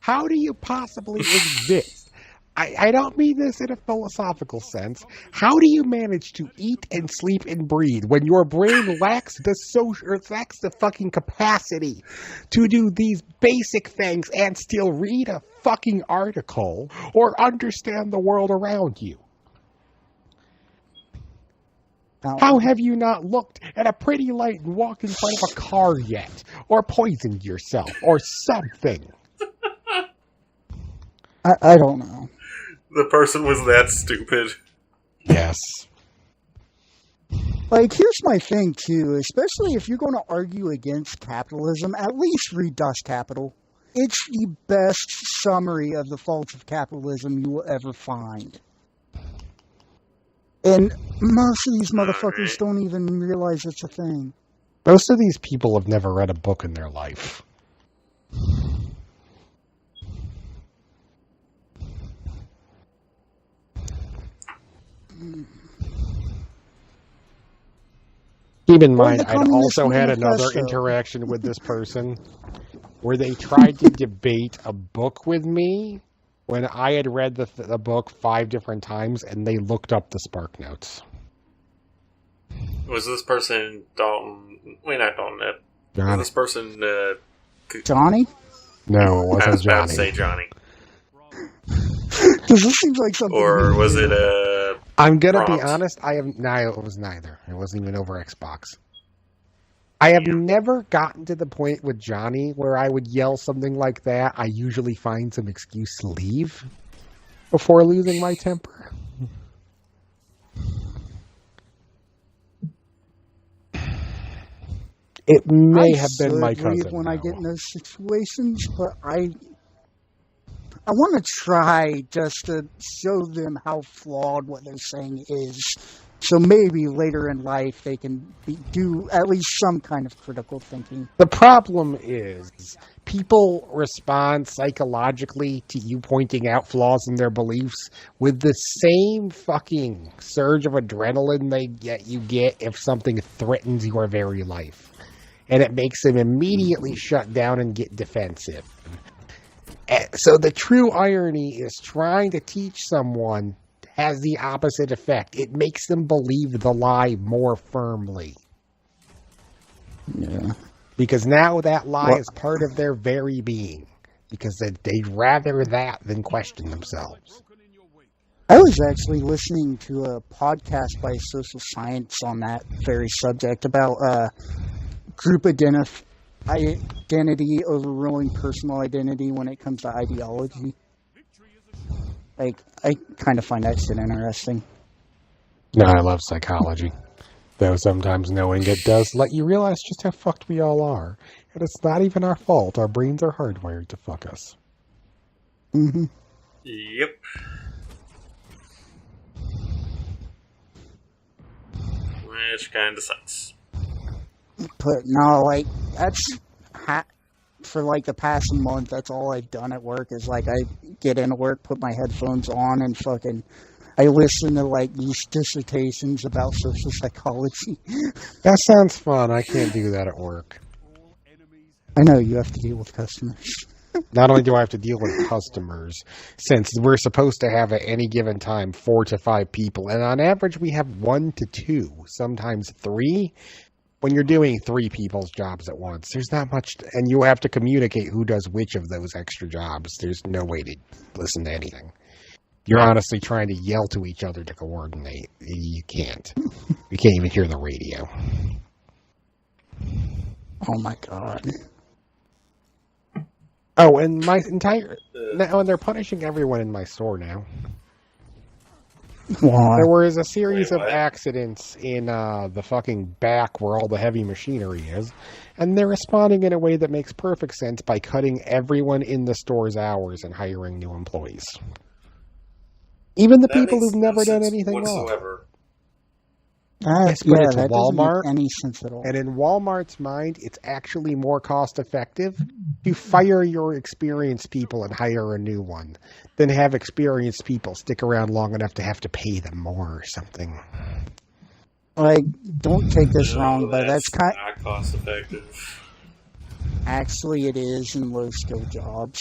Speaker 1: How do you possibly exist? I don't mean this in a philosophical sense. How do you manage to eat and sleep and breathe when your brain lacks the fucking capacity to do these basic things and still read a fucking article or understand the world around you? How have you not looked at a pretty light and walked in front of a car yet? Or poisoned yourself? Or something?
Speaker 2: I don't know.
Speaker 3: The person was that stupid.
Speaker 1: Yes.
Speaker 2: Like, here's my thing, too. Especially if you're going to argue against capitalism, at least read Das Kapital. It's the best summary of the faults of capitalism you will ever find. And most of these motherfuckers don't even realize it's a thing.
Speaker 1: Most of these people have never read a book in their life. Keep in mind, I'd also had another interaction with this person where they tried to debate a book with me when I had read the book 5 different times, and they looked up the Spark Notes.
Speaker 3: Was this person Dalton? Wait, not Dalton. Was this person
Speaker 2: Johnny?
Speaker 1: No, it wasn't Johnny.
Speaker 3: I was about to say Johnny.
Speaker 2: Because this seems like something.
Speaker 3: Or was it
Speaker 1: I'm gonna be honest. It was neither. It wasn't even over Xbox. I have never gotten to the point with Johnny where I would yell something like that. I usually find some excuse to leave before losing my temper. It may have been my cousin.
Speaker 2: When I get in those situations, but I want to try just to show them how flawed what they're saying is. So maybe later in life they can do at least some kind of critical thinking.
Speaker 1: The problem is people respond psychologically to you pointing out flaws in their beliefs with the same fucking surge of adrenaline you get if something threatens your very life. And it makes them immediately shut down and get defensive. So the true irony is trying to teach someone has the opposite effect. It makes them believe the lie more firmly.
Speaker 2: Yeah.
Speaker 1: Because now that lie is part of their very being. Because they'd rather that than question themselves.
Speaker 2: I was actually listening to a podcast by Social Science on that very subject about group identity overruling personal identity when it comes to ideology. Like, I kind of find that shit interesting.
Speaker 1: No, I love psychology. Though sometimes knowing it does let you realize just how fucked we all are. And it's not even our fault. Our brains are hardwired to fuck us.
Speaker 2: Mm-hmm.
Speaker 3: Yep. Which kind of sucks.
Speaker 2: But no, like, that's for like the past month, that's all I've done at work is like I get into work, put my headphones on, and fucking I listen to like these dissertations about social psychology.
Speaker 1: That sounds fun. I can't do that at work.
Speaker 2: I know you have to deal with customers.
Speaker 1: Not only do I have to deal with customers, since we're supposed to have at any given time 4 to 5 people, and on average we have 1 to 2, sometimes 3. When you're doing 3 people's jobs at once, there's not much, and you have to communicate who does which of those extra jobs. There's no way to listen to anything. You're honestly trying to yell to each other to coordinate. You can't. You can't even hear the radio.
Speaker 2: Oh my god.
Speaker 1: Oh, and my entire... Now, and they're punishing everyone in my store now.
Speaker 2: Why?
Speaker 1: There was a series of accidents in the fucking back where all the heavy machinery is, and they're responding in a way that makes perfect sense by cutting everyone in the store's hours and hiring new employees. Even the people who've never done anything whatsoever. Yes, but it's
Speaker 2: that
Speaker 1: Walmart,
Speaker 2: doesn't make any sense at all.
Speaker 1: And in Walmart's mind, it's actually more cost-effective to fire your experienced people and hire a new one than have experienced people stick around long enough to have to pay them more or something.
Speaker 2: Like, don't take this wrong, but that's
Speaker 3: not cost-effective.
Speaker 2: Actually, it is in low-skill jobs.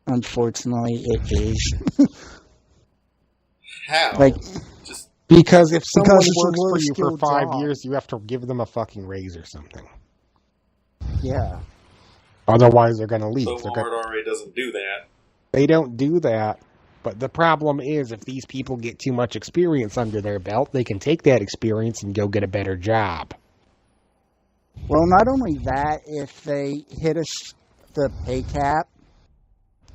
Speaker 2: Unfortunately, it is.
Speaker 3: How?
Speaker 2: Like,
Speaker 1: because if someone
Speaker 2: it's
Speaker 1: works
Speaker 2: a
Speaker 1: for you for
Speaker 2: low-skill
Speaker 1: 5
Speaker 2: job.
Speaker 1: years, you have to give them a fucking raise or something.
Speaker 2: Yeah.
Speaker 1: Otherwise, they're going to leave.
Speaker 3: So Walmart already doesn't do that.
Speaker 1: They don't do that. But the problem is, if these people get too much experience under their belt, they can take that experience and go get a better job.
Speaker 2: Well, not only that, if they hit the pay cap,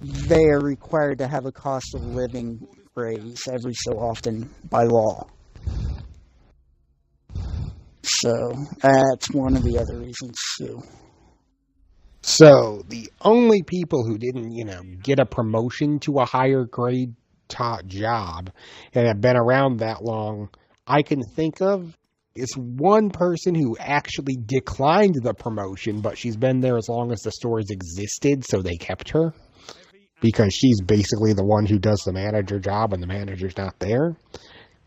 Speaker 2: they are required to have a cost of living raise every so often by law. So that's one of the other reasons too.
Speaker 1: So the only people who didn't, get a promotion to a higher grade top job and have been around that long, I can think of is one person who actually declined the promotion, but she's been there as long as the store's existed, so they kept her. Because she's basically the one who does the manager job and the manager's not there.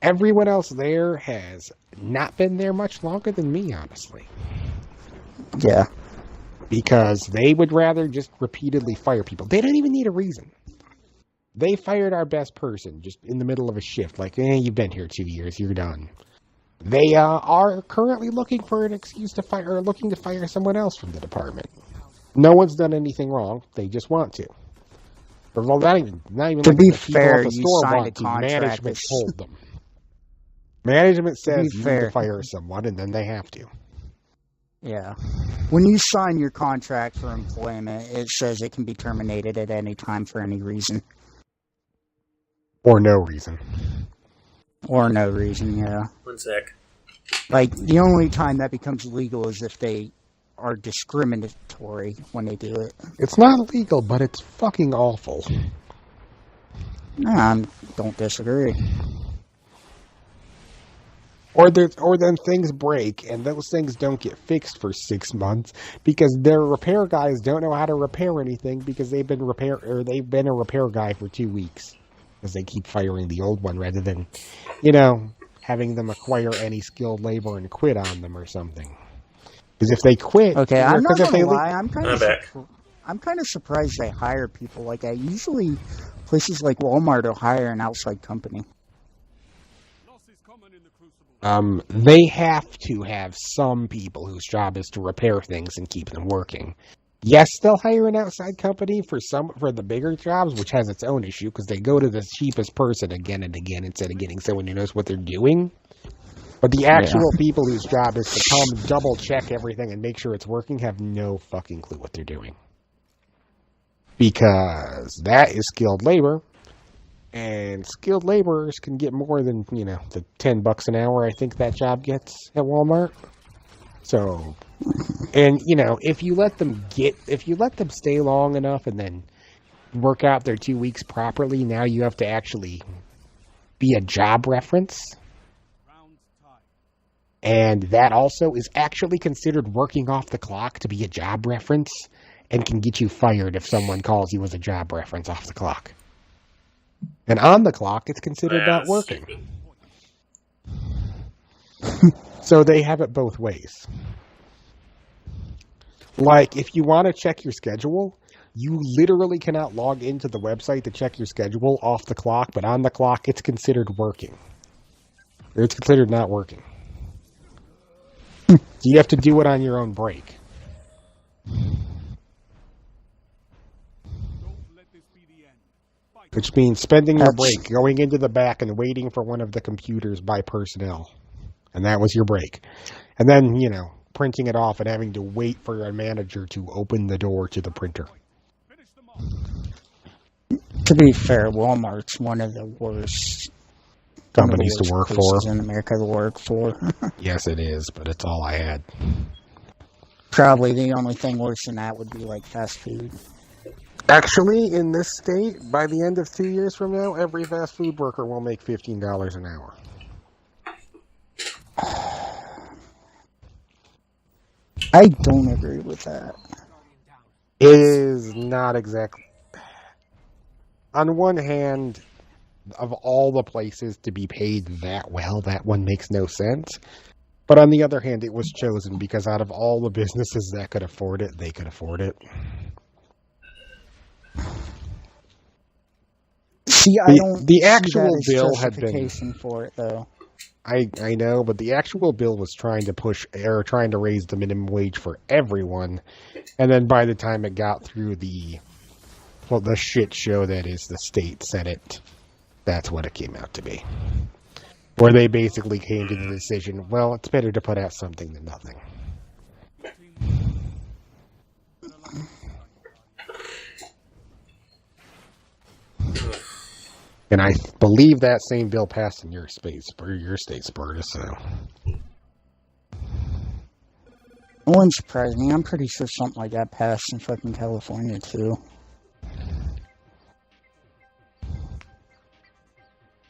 Speaker 1: Everyone else there has not been there much longer than me, honestly.
Speaker 2: Yeah.
Speaker 1: Because they would rather just repeatedly fire people. They don't even need a reason. They fired our best person just in the middle of a shift. Like, you've been here 2 years, you're done. They are currently looking for an excuse to fire, or looking to fire someone else from the department. No one's done anything wrong. They just want to. Well, not even
Speaker 2: to
Speaker 1: like
Speaker 2: be
Speaker 1: the
Speaker 2: fair,
Speaker 1: the
Speaker 2: you
Speaker 1: store
Speaker 2: signed a
Speaker 1: want to.
Speaker 2: contract.
Speaker 1: Management told them. Management says you need
Speaker 2: fair.
Speaker 1: to fire someone, and then they have to.
Speaker 2: Yeah. When you sign your contract for employment, it says it can be terminated at any time for any reason.
Speaker 1: Or no reason.
Speaker 2: Or no reason, yeah.
Speaker 3: 1 sec.
Speaker 2: Like, the only time that becomes legal is if they are discriminatory when they do it.
Speaker 1: It's not illegal, but it's fucking awful.
Speaker 2: Don't disagree.
Speaker 1: Or then things break, and those things don't get fixed for 6 months because their repair guys don't know how to repair anything because they've been a repair guy for 2 weeks because they keep firing the old one rather than, having them acquire any skilled labor and quit on them or something. Because if they quit,
Speaker 2: okay, I'm not gonna lie.
Speaker 3: I'm
Speaker 2: kind of surprised they hire people like that. Usually, places like Walmart will hire an outside company.
Speaker 1: They have to have some people whose job is to repair things and keep them working. Yes, they'll hire an outside company for the bigger jobs, which has its own issue because they go to the cheapest person again and again instead of getting someone who knows what they're doing. But the actual people whose job is to come double check everything and make sure it's working have no fucking clue what they're doing. Because that is skilled labor, and skilled laborers can get more than, the $10 an hour I think that job gets at Walmart. So, and if you let them stay long enough and then work out their 2 weeks properly, now you have to actually be a job reference. And that also is actually considered working off the clock to be a job reference and can get you fired if someone calls you as a job reference off the clock. And on the clock, it's considered not working. So they have it both ways. Like, if you want to check your schedule, you literally cannot log into the website to check your schedule off the clock, but on the clock, it's considered working. Or it's considered not working. So you have to do it on your own break. Which means spending your break, going into the back and waiting for one of the computers by personnel. And that was your break. And then, printing it off and having to wait for a manager to open the door to the printer.
Speaker 2: To be fair, Walmart's one of the worst
Speaker 1: companies to work for
Speaker 2: in America to work for.
Speaker 1: Yes, it is, but it's all I had.
Speaker 2: Probably the only thing worse than that would be like fast food.
Speaker 1: Actually, in this state, by the end of 2 years from now, every fast food worker will make $15 an hour.
Speaker 2: I don't agree with that.
Speaker 1: It is not exactly. On one hand, of all the places to be paid that well, that one makes no sense. But on the other hand, it was chosen because out of all the businesses that could afford it, they could afford it.
Speaker 2: See, I don't.
Speaker 1: The actual
Speaker 2: see that as
Speaker 1: bill had been
Speaker 2: justification for it, though.
Speaker 1: I know, but the actual bill was trying to raise the minimum wage for everyone, and then by the time it got through the shit show that is the state Senate, that's what it came out to be. Where they basically came to the decision, well, it's better to put out something than nothing. And I believe that same bill passed in your state, Sparta, so.
Speaker 2: It wouldn't surprise me. I'm pretty sure something like that passed in fucking California, too.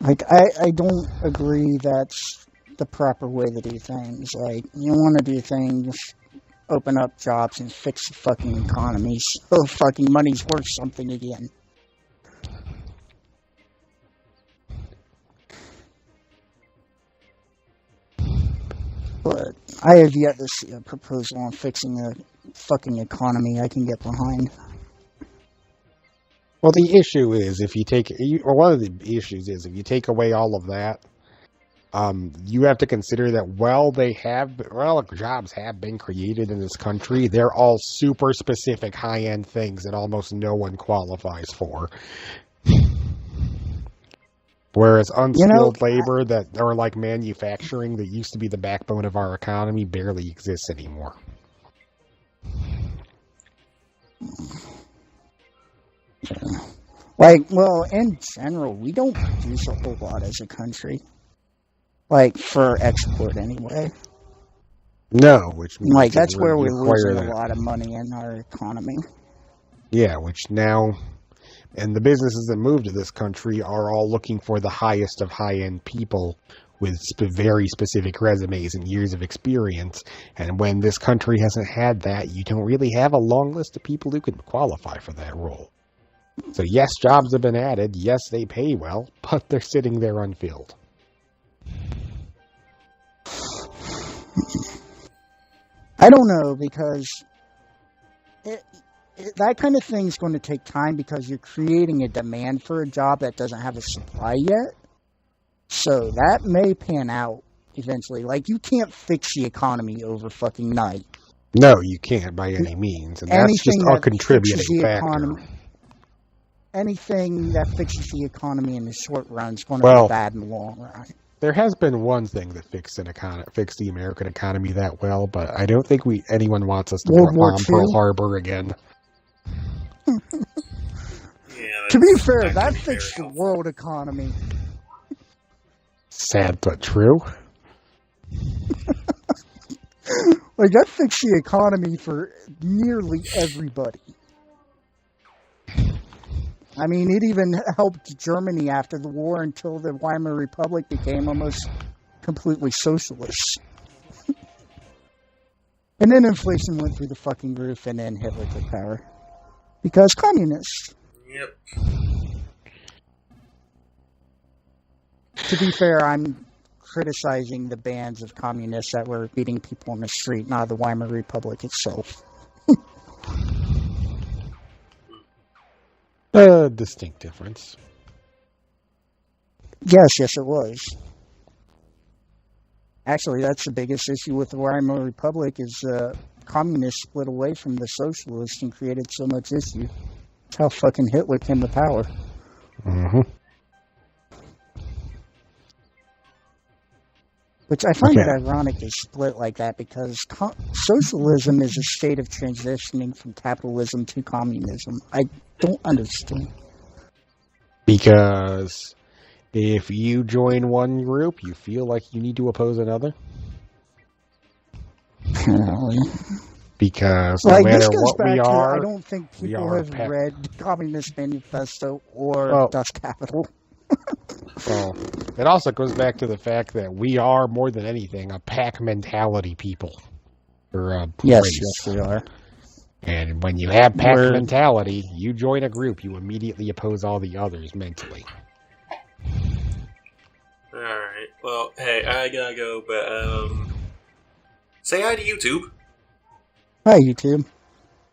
Speaker 2: Like, I don't agree that's the proper way to do things. Like, you want to do things, open up jobs and fix the fucking economy so fucking money's worth something again. But I have yet to see a proposal on fixing the fucking economy I can get behind.
Speaker 1: Well, the issue is one of the issues is if you take away all of that, you have to consider that jobs have been created in this country. They're all super specific, high-end things that almost no one qualifies for. Whereas unskilled labor or like manufacturing that used to be the backbone of our economy barely exists anymore.
Speaker 2: Like, well, in general, we don't produce a whole lot as a country. Like, for export anyway.
Speaker 1: No, which means
Speaker 2: like that's where we're losing a lot of money in our economy.
Speaker 1: Yeah, which now, and the businesses that move to this country are all looking for the highest of high-end people with very specific resumes and years of experience. And when this country hasn't had that, you don't really have a long list of people who could qualify for that role. So yes, jobs have been added. Yes, they pay well, but they're sitting there unfilled.
Speaker 2: I don't know, because that kind of thing is going to take time because you're creating a demand for a job that doesn't have a supply yet. So that may pan out eventually. Like, you can't fix the economy over fucking night.
Speaker 1: No, you can't by any means. And that's just a contributing factor.
Speaker 2: Anything that fixes the economy in the short run is going to be bad in the long run.
Speaker 1: There has been one thing that fixed the American economy that well, but I don't think anyone wants us to
Speaker 2: World War
Speaker 1: bomb
Speaker 2: II?
Speaker 1: Pearl Harbor again.
Speaker 2: To be fair, that fixed the world economy.
Speaker 1: Sad but true.
Speaker 2: Like, that fixed the economy for nearly everybody. I mean, it even helped Germany after the war until the Weimar Republic became almost completely socialist. And then inflation went through the fucking roof, and then Hitler took power. Because communists.
Speaker 3: Yep.
Speaker 2: To be fair, I'm criticizing the bands of communists that were beating people on the street, not the Weimar Republic itself.
Speaker 1: A distinct difference.
Speaker 2: Yes, it was. Actually, that's the biggest issue with the Weimar Republic is communists split away from the socialists and created so much issue. That's how fucking Hitler came to power.
Speaker 1: Mm-hmm.
Speaker 2: Which I find it ironic to split like that because socialism is a state of transitioning from capitalism to communism. I don't understand.
Speaker 1: Because if you join one group, you feel like you need to oppose another. Because no matter what we are,
Speaker 2: I don't think people have read Communist Manifesto or Das Kapital.
Speaker 1: Well, it also goes back to the fact that we are, more than anything, a pack mentality people. Or
Speaker 2: yes,
Speaker 1: race.
Speaker 2: Yes, we are.
Speaker 1: And when you have pack mentality, you join a group, you immediately oppose all the others mentally.
Speaker 3: Alright, well, hey, I gotta go, but, say hi to YouTube.
Speaker 2: Hi, YouTube.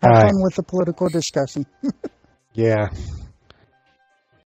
Speaker 2: Have fun with the political discussion.
Speaker 1: Yeah.